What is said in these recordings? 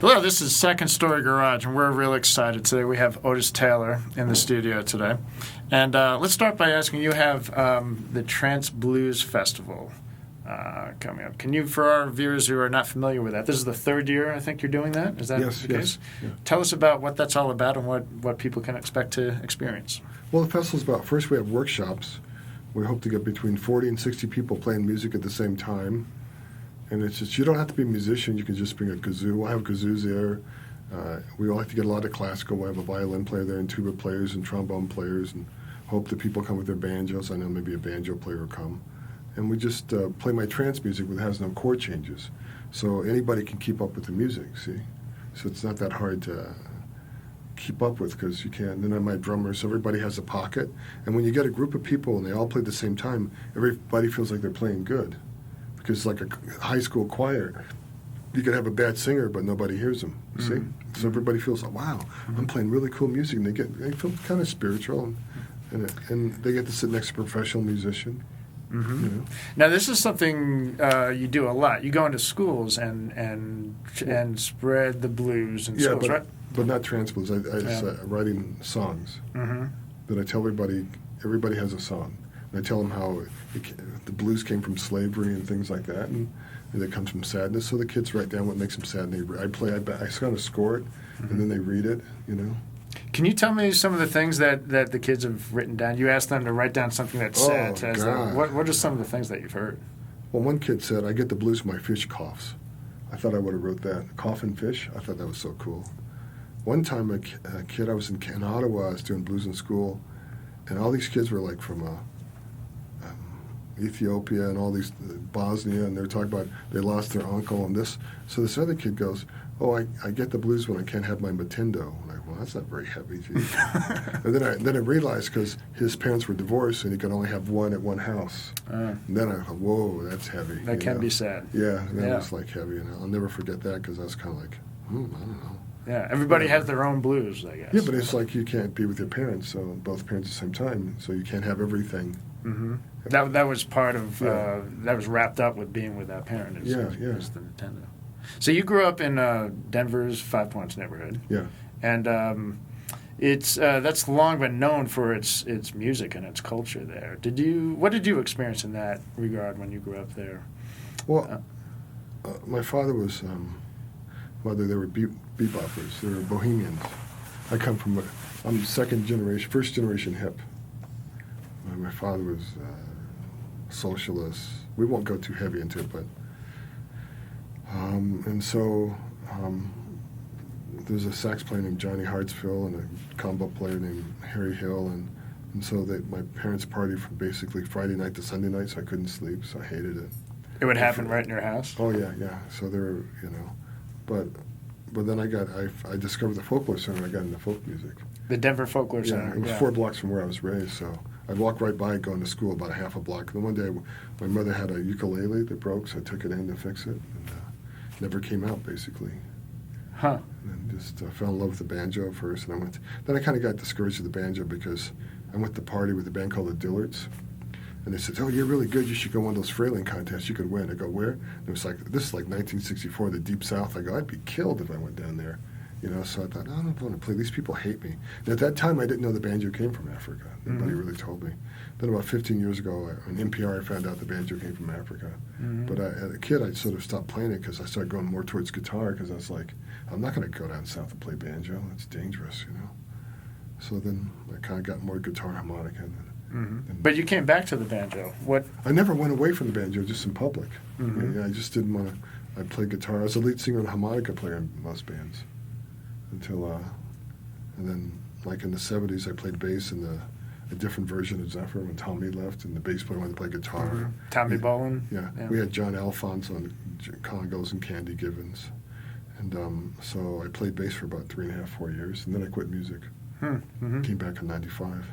Hello, this is Second Story Garage, and we're really excited today. We have Otis Taylor in the studio today. And let's start by asking, you have the Trance Blues Festival coming up. Can you, for our viewers who are not familiar with that, this is the third year I think you're doing that? Is that the case? Yeah. Tell us about what that's all about and what people can expect to experience. Well, the festival's about, first we have workshops. We hope to get between 40 and 60 people playing music at the same time. And it's just, you don't have to be a musician. You can just bring a kazoo. We'll have kazoos there. We like to get a lot of classical. We'll have a violin player there and tuba players and trombone players, and hope that people come with their banjos. I know maybe a banjo player will come. And we just play my trance music that has no chord changes. So anybody can keep up with the music, see? So it's not that hard to keep up with because you can't. Then I'm my drummer, so everybody has a pocket. And when you get a group of people and they all play at the same time, everybody feels like they're playing good. Because like a high school choir, you could have a bad singer, but nobody hears them. See, so everybody feels like, wow, I'm playing really cool music, and they feel kind of spiritual, and they get to sit next to a professional musician. You know? Now, this is something you do a lot. You go into schools and spread the blues in schools, right? But not trance blues. I writing songs that I tell everybody. Everybody has a song. I tell them how the blues came from slavery and things like that, and it comes from sadness. So the kids write down what makes them sad. And I kind of score it, and then they read it. You know. Can you tell me some of the things that the kids have written down? You asked them to write down something that's sad. What are some of the things that you've heard? Well, one kid said, "I get the blues when my fish coughs." I thought I would have wrote that. Coughing fish. I thought that was so cool. One time, a kid, I was in Ottawa. I was doing blues in school, and all these kids were like from Ethiopia and all these Bosnia, and they're talking about they lost their uncle and this. So this other kid goes, "Oh, I get the blues when I can't have my Matindo." I'm like, well, that's not very heavy, geez. And then I realized because his parents were divorced and he could only have one at one house. And then I thought, whoa, that's heavy. That can be sad. Yeah, that was like heavy, and I'll never forget that because I was kind of like, I don't know. Yeah, everybody has their own blues, I guess. Yeah, but it's like you can't be with your parents, so both parents at the same time, so you can't have everything. That was part of that was wrapped up with being with that parent. Is the Nintendo. So you grew up in Denver's Five Points neighborhood. Yeah, and it's that's long been known for its music and its culture there. What did you experience in that regard when you grew up there? Well, my father was they were beboppers. They were bohemians. I come from I'm first generation hip. My father was socialist. We won't go too heavy into it, but and so there's a sax player named Johnny Hartsfield and a combo player named Harry Hill, and so my parents partied from basically Friday night to Sunday night, so I couldn't sleep, so I hated it. It would happen right in your house? Oh yeah. So there were, but then I discovered the folklore center and I got into folk music. The Denver Folklore Center. Yeah, it was 4 blocks from where I was raised, so I'd walk right by going to school about a half a block. And then one day, my mother had a ukulele that broke, so I took it in to fix it, and never came out, basically. Huh. And just fell in love with the banjo at first, and then I kind of got discouraged with the banjo because I went to party with a band called the Dillards, and they said, "Oh, you're really good. You should go one of those frailing contests. You could win." I go, "Where?" And it was like, this is like 1964, the Deep South. I go, I'd be killed if I went down there. So I thought, I don't want to play. These people hate me. And at that time, I didn't know the banjo came from Africa. Nobody really told me. Then about 15 years ago, on NPR, I found out the banjo came from Africa. But as a kid, I sort of stopped playing it because I started going more towards guitar because I was like, I'm not going to go down south and play banjo. It's dangerous, So then I kind of got more guitar harmonica. But you came back to the banjo. What? I never went away from the banjo, just in public. I just didn't want to. I played guitar. I was a lead singer and harmonica player in most bands. Until, and then, like in the 70s, I played bass in a different version of Zephyr when Tommy left, and the bass player wanted to play guitar. Tommy Bolin? Yeah. We had John Alphonse on congos and Candy Givens. And so I played bass for about 3.5, 4 years, and then I quit music. Came back in 95.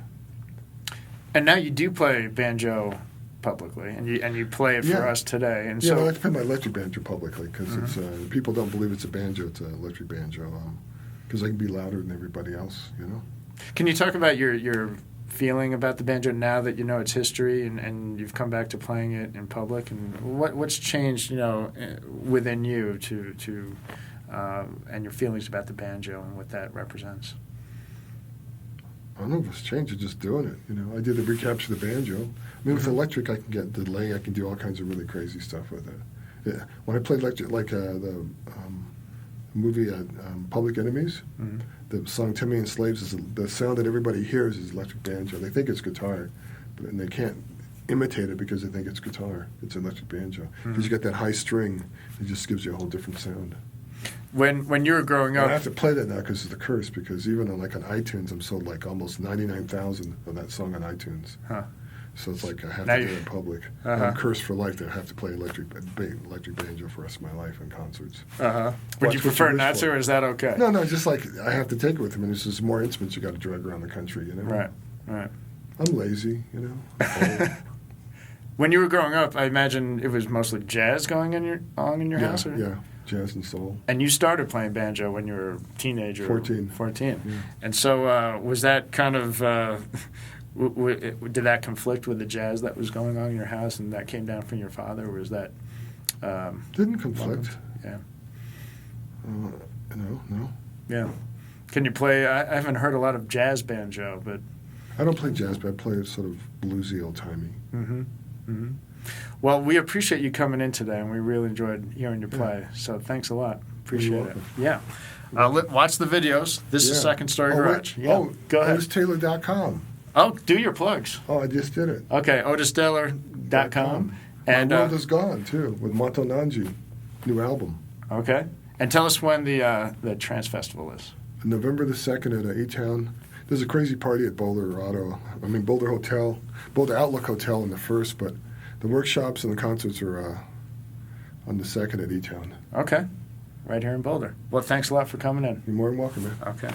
And now you do play banjo publicly, and you play it for us today. And I like to play my electric banjo publicly because it's people don't believe it's a banjo. It's an electric banjo because I can be louder than everybody else. Can you talk about your feeling about the banjo now that you know its history and you've come back to playing it in public, and what's changed within you to and your feelings about the banjo and what that represents. I don't know if it's changed. It's just doing it. I did the recapture the banjo. I mean, with electric, I can get delay. I can do all kinds of really crazy stuff with it. Yeah. When I played electric, like the movie Public Enemies, the song "10 Million Slaves" is the sound that everybody hears is electric banjo. They think it's guitar, and they can't imitate it because they think it's guitar. It's electric banjo because you got that high string. It just gives you a whole different sound. When you were growing up, I have to play that now because of the curse. Because even on iTunes, I'm sold like almost 99,000 of that song on iTunes. Huh. So it's like I have Now to do it in public. Uh-huh. I'm cursed for life that I have to play electric banjo for the rest of my life in concerts. Would you prefer not to, or is that okay? No, just like I have to take it with me. There's just more instruments you got to drag around the country. Right. I'm lazy. I'm old. When you were growing up, I imagine it was mostly jazz going on in your house? Or? Yeah, jazz and soul. And you started playing banjo when you were a teenager? 14. 14. Yeah. And so was that kind of, did that conflict with the jazz that was going on in your house and that came down from your father, or was that? Didn't conflict. Yeah. No. Yeah. Can you play, I haven't heard a lot of jazz banjo, but. I don't play jazz, but I play sort of bluesy, old-timey. Well, we appreciate you coming in today, and we really enjoyed hearing you play. So thanks a lot. Appreciate it. Yeah. Watch the videos. This is Second Story Garage. Go ahead. OtisTaylor.com. Oh, do your plugs. Oh, I just did it. Okay, OtisTaylor.com. And My World Is Gone, too, with Mato Nanji. New album. Okay. And tell us when the Trance Festival is. November the 2nd at E-Town. There's a crazy party at Boulder Boulder Outlook Hotel in the 1st, but the workshops and the concerts are on the 2nd at E-Town. Okay. Right here in Boulder. Well, thanks a lot for coming in. You're more than welcome, man. Okay.